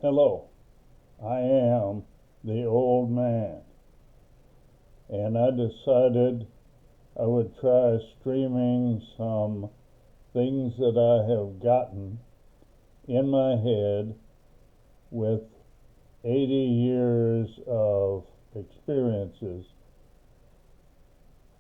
Hello, I am the old man, and I decided I would try streaming some things that I have gotten in my head with 80 years of experiences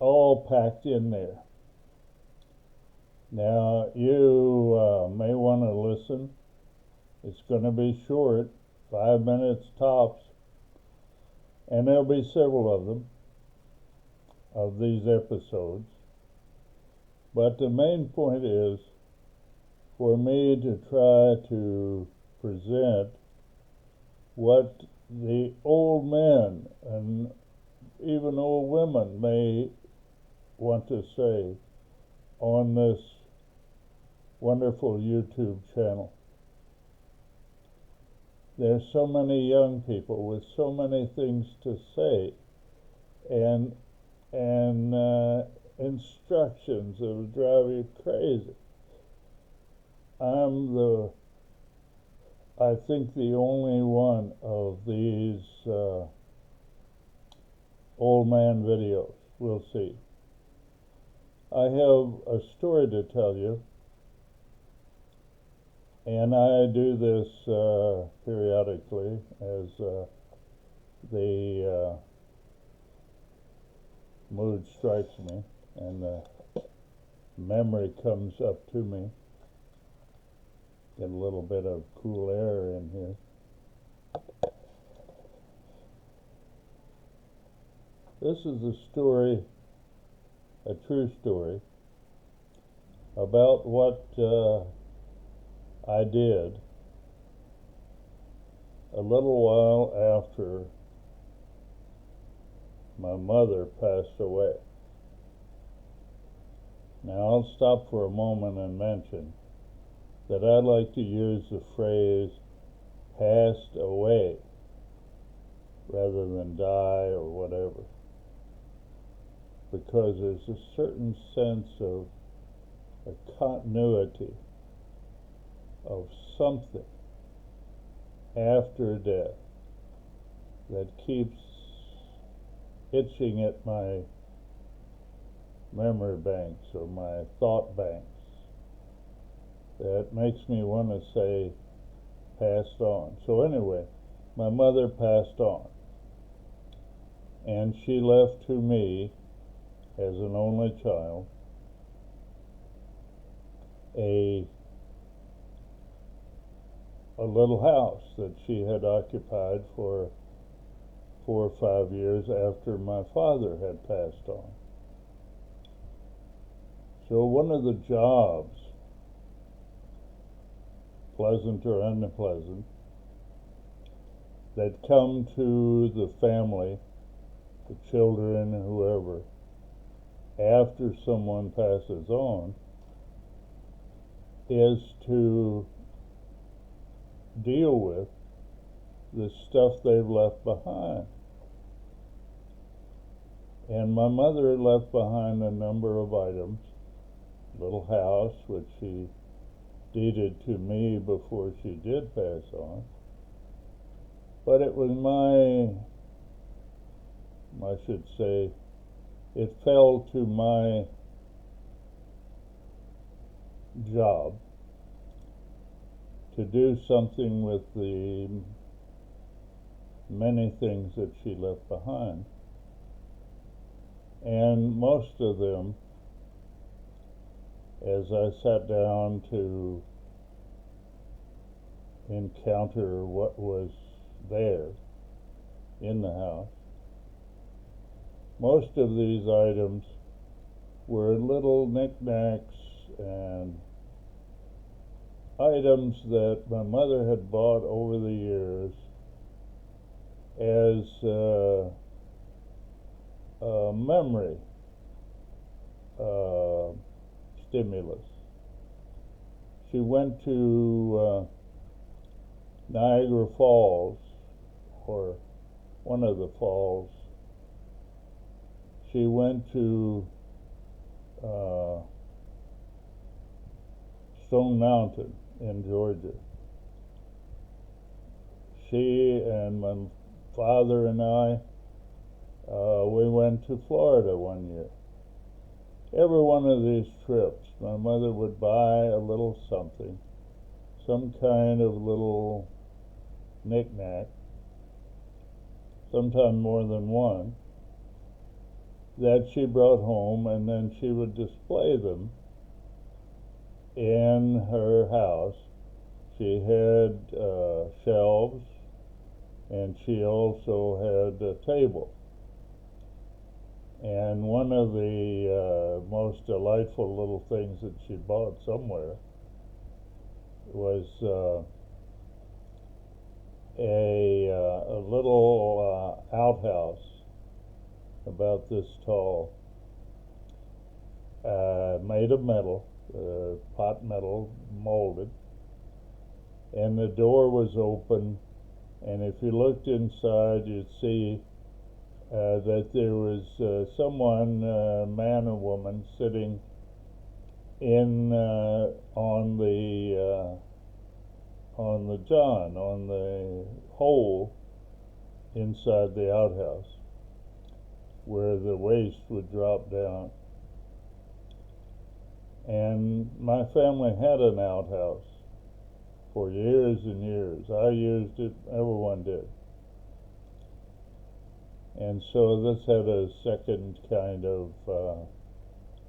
all packed in there. Now, you may want to listen. It's going to be short, 5 minutes tops, and there'll be several of them, of these episodes. But the main point is for me to try to present what the old men and even old women may want to say on this wonderful YouTube channel. There's so many young people with so many things to say and instructions that will drive you crazy. I think the only one of these old man videos. We'll see. I have a story to tell you, and I do this periodically as the mood strikes me and the memory comes up to me. Get a little bit of cool air in here. This is a story, a true story, about what I did a little while after my mother passed away. Now I'll stop for a moment and mention that I like to use the phrase passed away rather than die or whatever, because there's a certain sense of a continuity of something after death that keeps itching at my memory banks or my thought banks that makes me want to say passed on. So anyway, my mother passed on, and she left to me as an only child a little house that she had occupied for 4 or 5 years after my father had passed on. So one of the jobs, pleasant or unpleasant, that come to the family, the children, whoever, after someone passes on, is to deal with the stuff they've left behind. And my mother had left behind a number of items, little house, which she deeded to me before she did pass on. But it was I should say, it fell to my job to do something with the many things that she left behind. And most of them, as I sat down to encounter what was there in the house, most of these items were little knickknacks and items that my mother had bought over the years as memory stimulus. She went to Niagara Falls, or one of the falls. She went to Stone Mountain in Georgia. she and my father and I, we went to Florida one year. Every one of these trips, my mother would buy a little something, some kind of little knick-knack, sometimes more than one, that she brought home, and then she would display them in her house. She had shelves, and she also had a table. And one of the most delightful little things that she bought somewhere was a little outhouse about this tall, made of metal, pot metal, molded, and the door was open, and if you looked inside, you'd see that there was someone, man or woman, sitting in on the hole inside the outhouse, where the waste would drop down. And my family had an outhouse for years and years. I used it, everyone did. And so this had a second kind of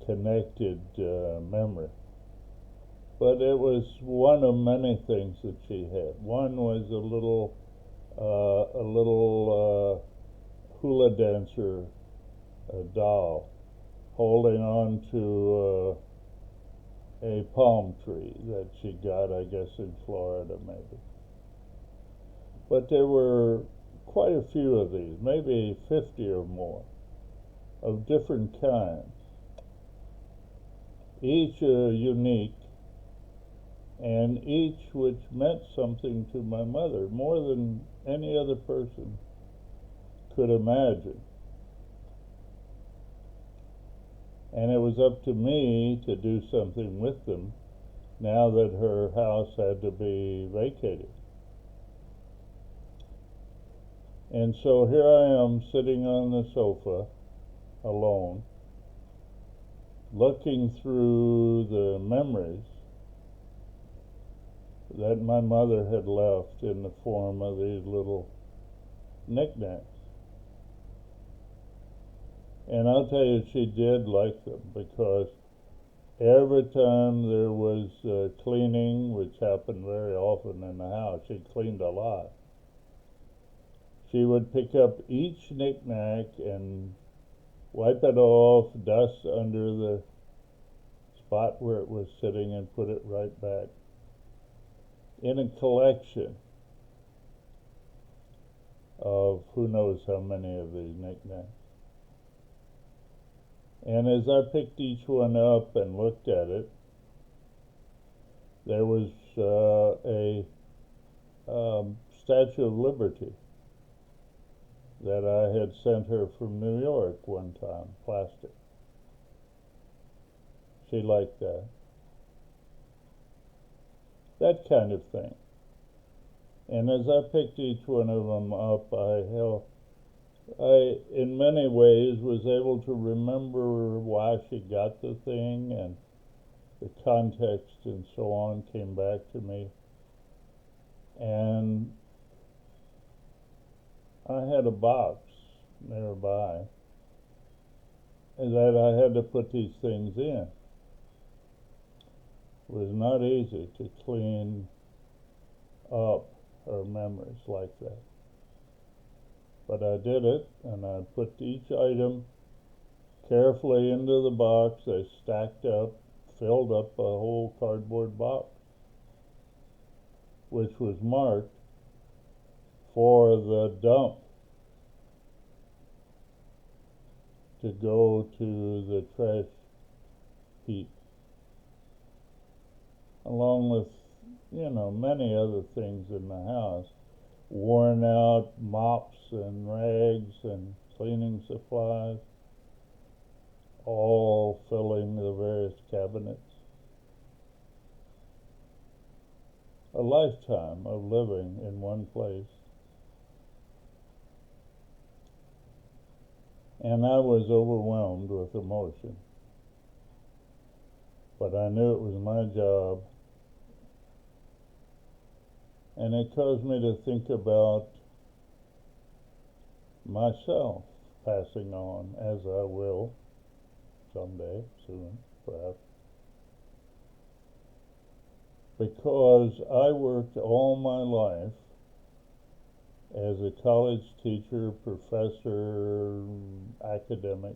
connected memory. But it was one of many things that she had. One was a little hula dancer doll holding on to a palm tree that she got, I guess, in Florida maybe. But there were quite a few of these, maybe 50 or more, of different kinds, each unique, and each which meant something to my mother, more than any other person could imagine. And it was up to me to do something with them now that her house had to be vacated. And so here I am sitting on the sofa alone, looking through the memories that my mother had left in the form of these little knickknacks. And I'll tell you, she did like them, because every time there was cleaning, which happened very often in the house, she cleaned a lot, she would pick up each knickknack and wipe it off, dust under the spot where it was sitting, and put it right back in a collection of who knows how many of these knickknacks. And as I picked each one up and looked at it, there was a Statue of Liberty that I had sent her from New York one time, plastic. She liked that. That kind of thing. And as I picked each one of them up, I, in many ways, was able to remember why she got the thing, and the context and so on came back to me. And I had a box nearby that I had to put these things in. It was not easy to clean up her memories like that. But I did it, and I put each item carefully into the box. They stacked up, filled up a whole cardboard box, which was marked for the dump to go to the trash heap, along with, many other things in the house, worn out mops and rags and cleaning supplies, all filling the various cabinets. A lifetime of living in one place and I was overwhelmed with emotion. But I knew it was my job, and it caused me to think about myself passing on, as I will someday, soon, perhaps. Because I worked all my life as a college teacher, professor, academic.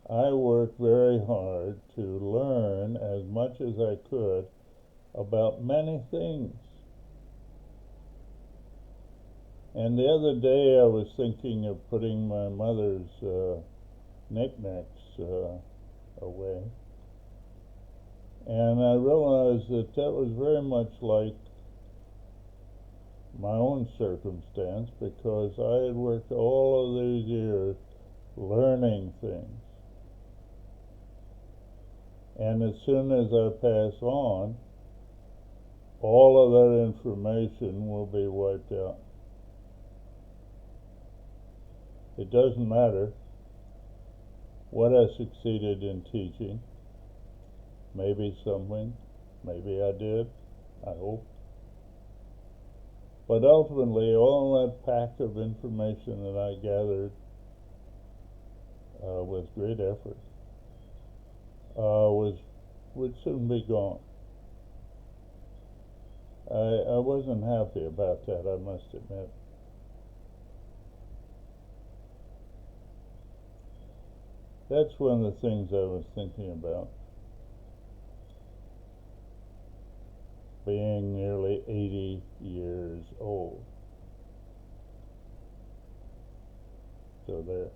I worked very hard to learn as much as I could about many things. And the other day I was thinking of putting my mother's knickknacks away. And I realized that that was very much like my own circumstance, because I had worked all of these years learning things. And as soon as I pass on, all of that information will be wiped out. It doesn't matter what I succeeded in teaching. Maybe something, maybe I did, I hope. But ultimately, all that pack of information that I gathered with great effort would soon be gone. I wasn't happy about that, I must admit. That's one of the things I was thinking about, being nearly 80 years old. So there.